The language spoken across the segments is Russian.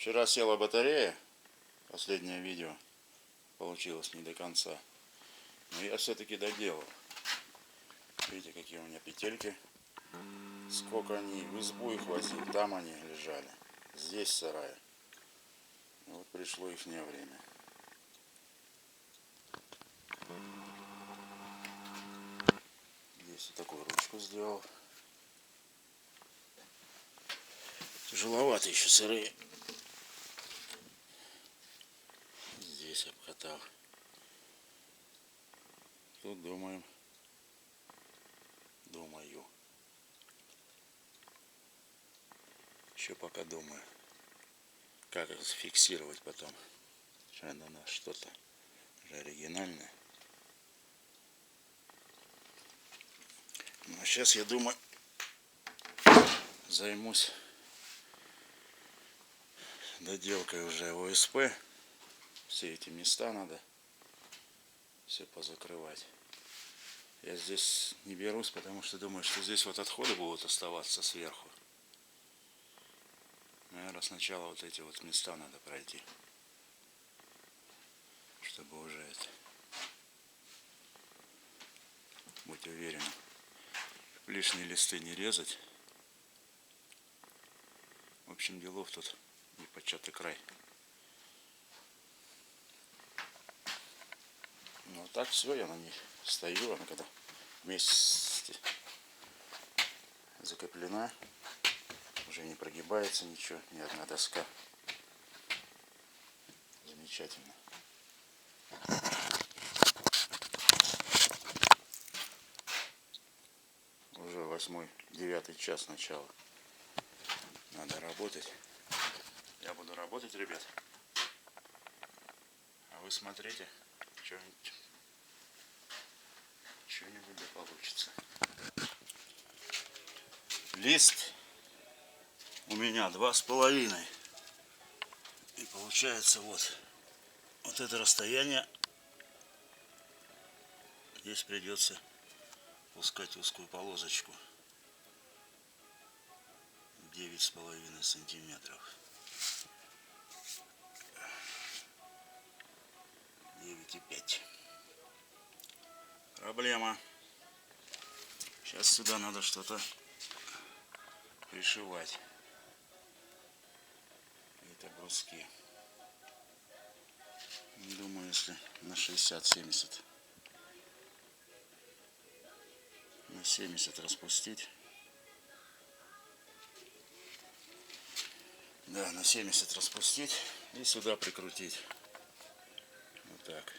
Вчера села батарея, последнее видео получилось не до конца, но я все-таки доделал. Видите, какие у меня петельки, сколько они, в избу их возил, там они лежали, здесь сарай. Вот пришло их время. Здесь вот такую ручку сделал. Тяжеловато еще сырые. Здесь обкатал. Тут думаю, еще пока думаю, как их зафиксировать потом. Что на нас что-то уже оригинальное. Ну, а сейчас я думаю, займусь доделкой уже ОСП. Все эти места надо все позакрывать. Я здесь не берусь, потому что думаю, что здесь вот отходы будут оставаться сверху. Наверное, сначала вот эти вот места надо пройти, чтобы уже это быть уверенным. Лишние листы не резать. В общем, делов тут непочатый край. Ну а так все, я на ней стою, она когда вместе закреплена, уже не прогибается ничего, ни одна доска. Замечательно. Уже 8-9 час начала. Надо работать. Я буду работать, ребят. А вы смотрите, что-нибудь да получится. Лист у меня 2,5. И получается вот это расстояние. Здесь придется пускать узкую полосочку. 9,5 сантиметров. 9,5. Проблема. Сейчас сюда надо что-то пришивать. Это бруски. Думаю, если на 60-70, на 70 распустить. Да, на 70 распустить и сюда прикрутить. Вот так.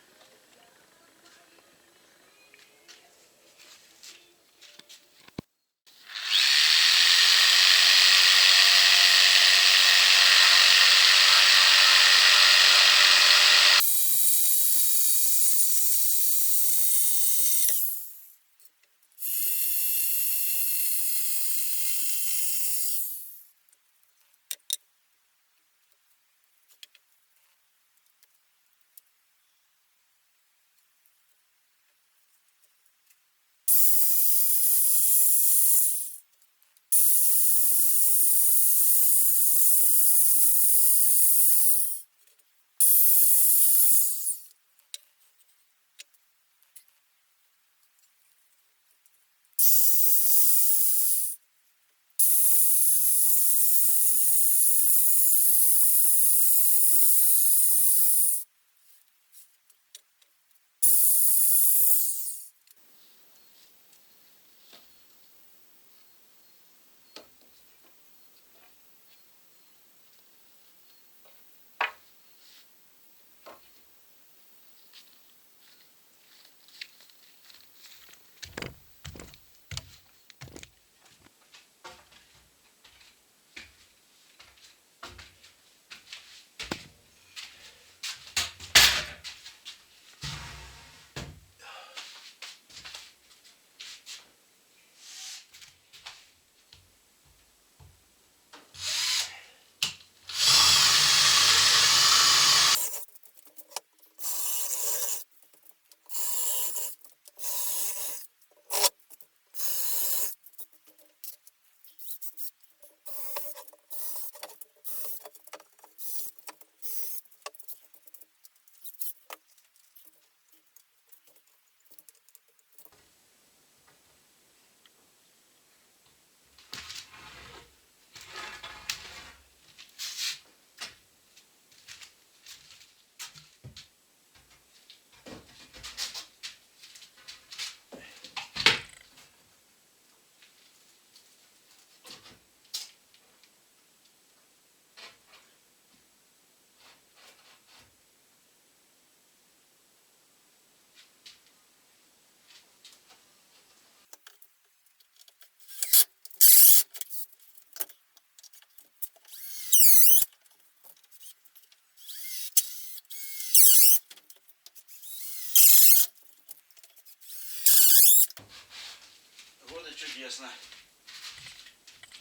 чудесно.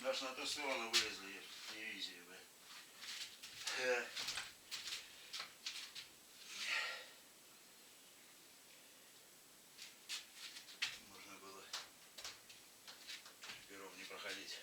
Аж на ту сторону вылезли дивизии бы. Можно было пером не проходить.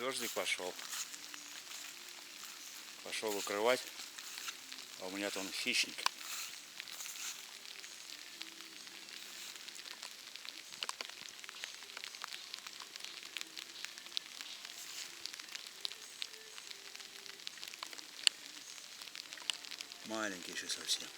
Дождик пошел. Пошел укрывать. А у меня там хищник. Маленький еще совсем.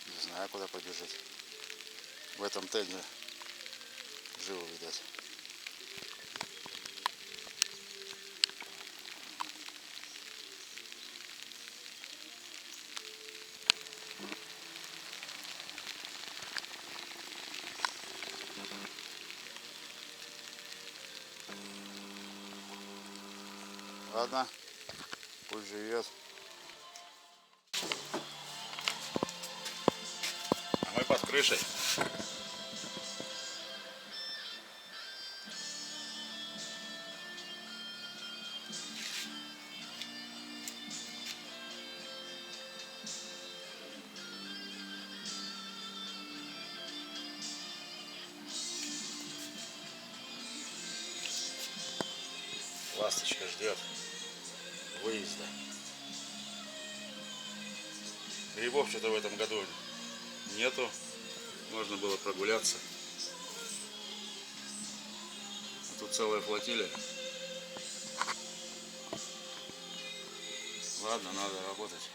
Не знаю, куда побежать. В этом тене живо, видать. Ладно, пусть живет. А мы под крышей. Ласточка ждет выезда. Грибов что-то в этом году нету. Можно было прогуляться. А тут целая флотилия. Ладно, надо работать.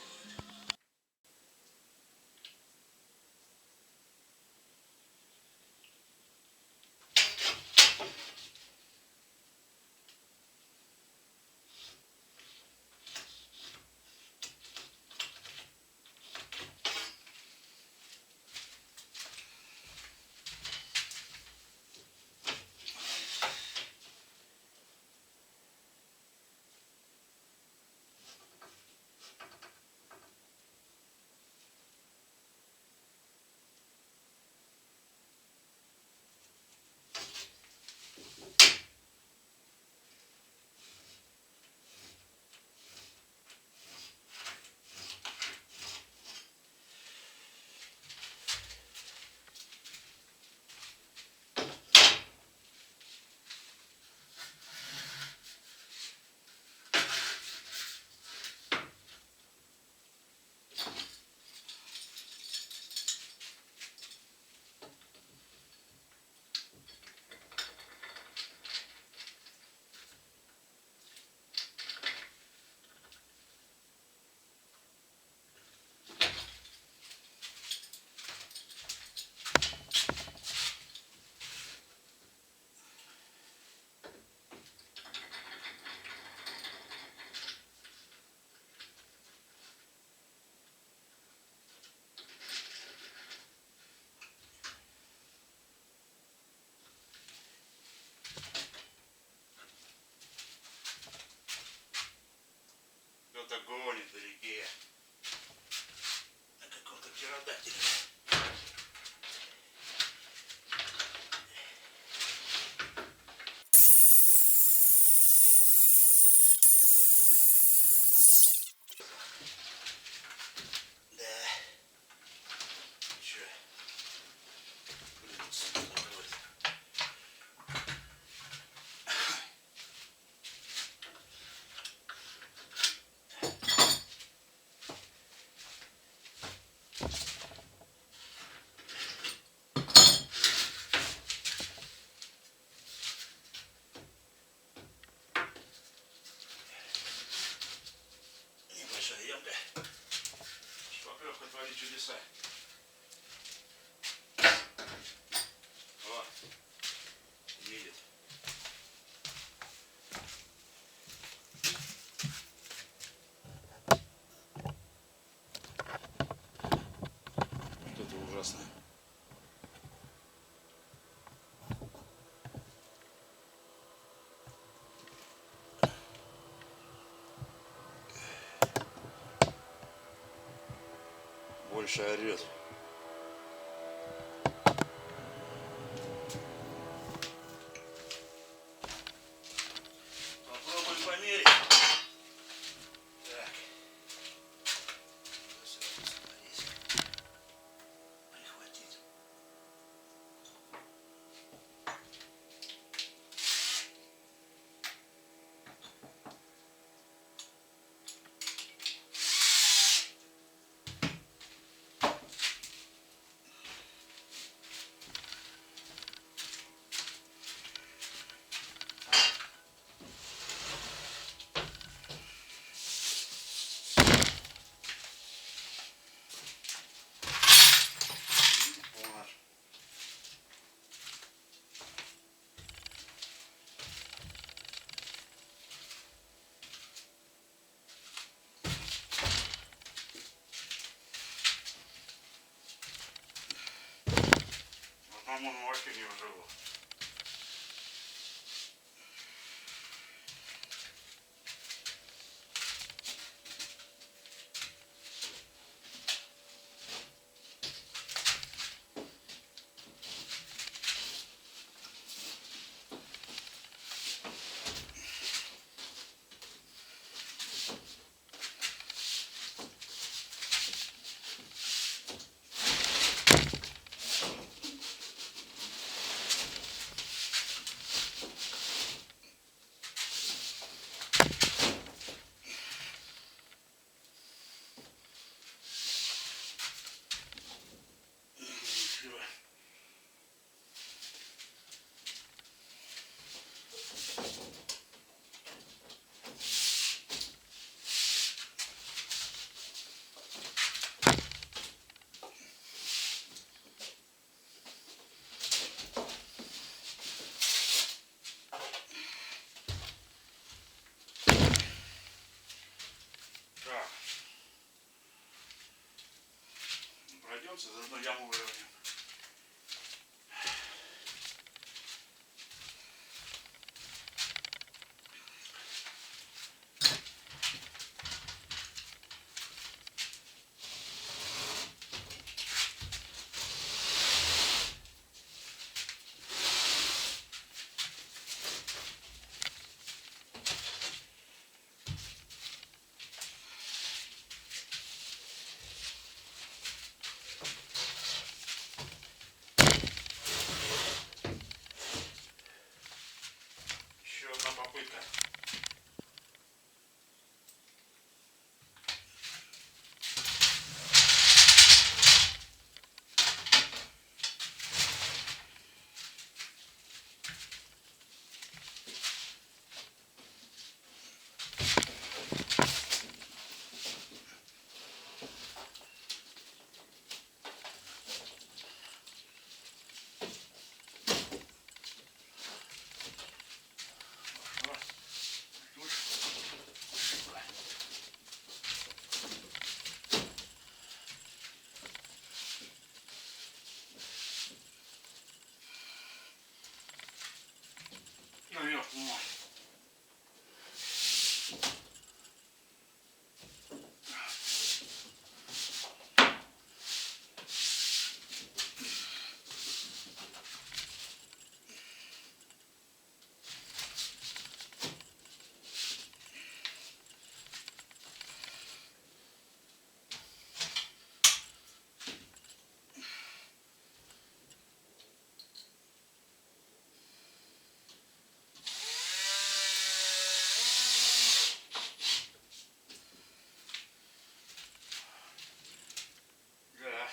Кто-то гонит вдалеке. На каком-то птеродактиле. Небольшая ямка. Шпаклевка творит чудеса. О, едет. Что-то ужасное. Больше орет. самому вообще не вживу. Так. Пройдемся, заодно яму выровняем. Еще одна попытка. Наверх, ну. Да.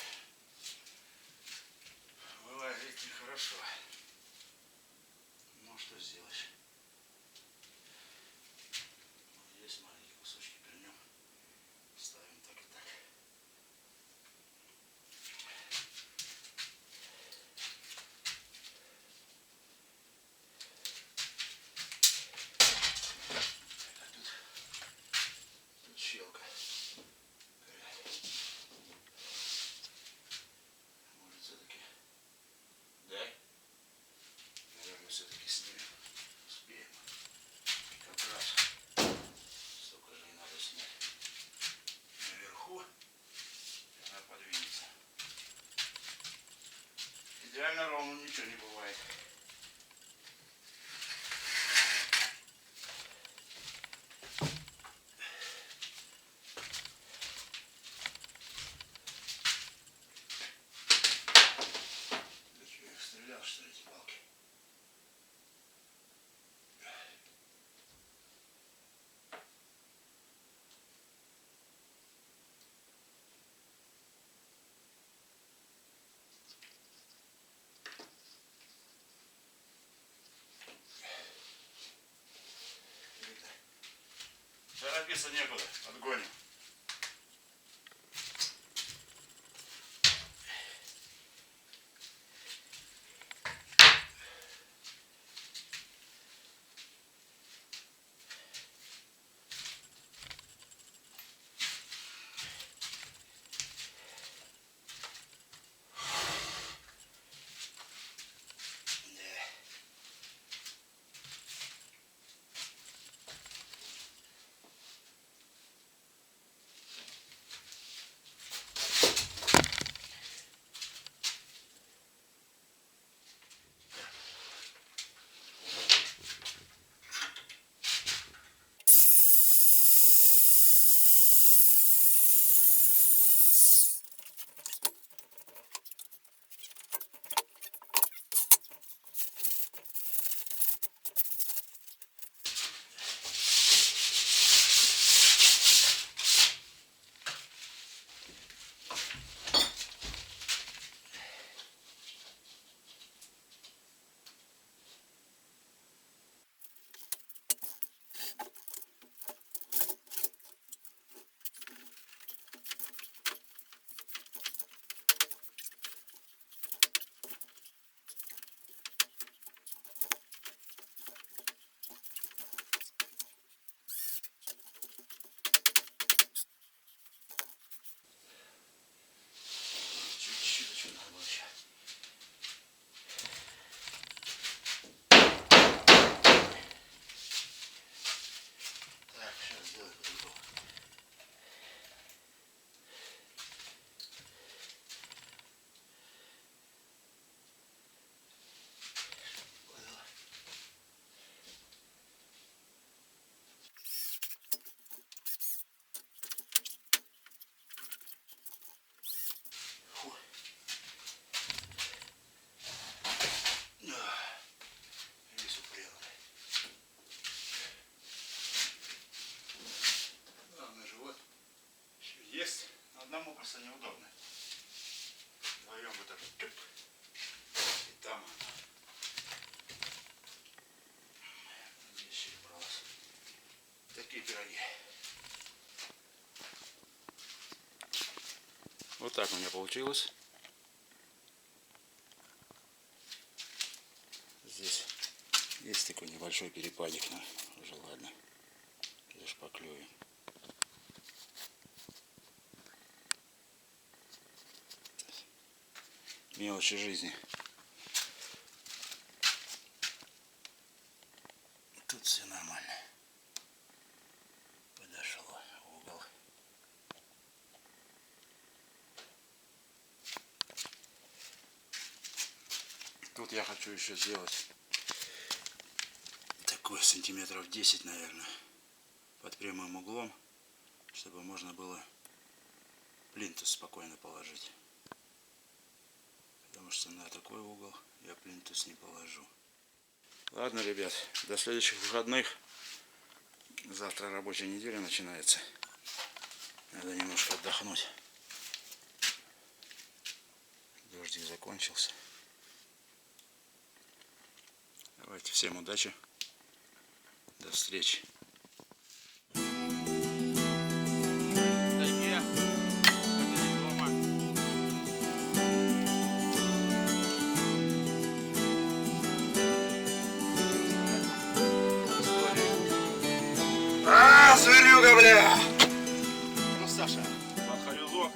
Вылазить нехорошо. Ну что сделаешь? Здесь маленькие кусочки берем. Ставим так и так. Тут щелка. Может все-таки. Да? Наверное, все-таки снимем. Успеем. Как раз. Столько же не надо снять. Наверху. И она подвинется. Идеально ровно ничего не бывает. Да что, я их стрелял, что ли, эти палки? Торопиться некуда, отгоним. просто неудобно. Вдвоем вот так вот. И там она. Здесь перебралась. Такие пироги. Вот так у меня получилось. Здесь есть такой небольшой перепадик, но уже ладно. Лишь поклюем. Мелочи жизни. Тут все нормально. Подошло в угол. Тут я хочу еще сделать такой сантиметров 10, наверное, под прямым углом, чтобы можно было плинтус спокойно положить. Потому что на такой угол я плинтус не положу. Ладно, ребят, до следующих выходных. Завтра рабочая неделя начинается. Надо немножко отдохнуть. Дождик закончился. Давайте, всем удачи. До встречи. Зверюга, бля! Ну, Саша, под халюзо.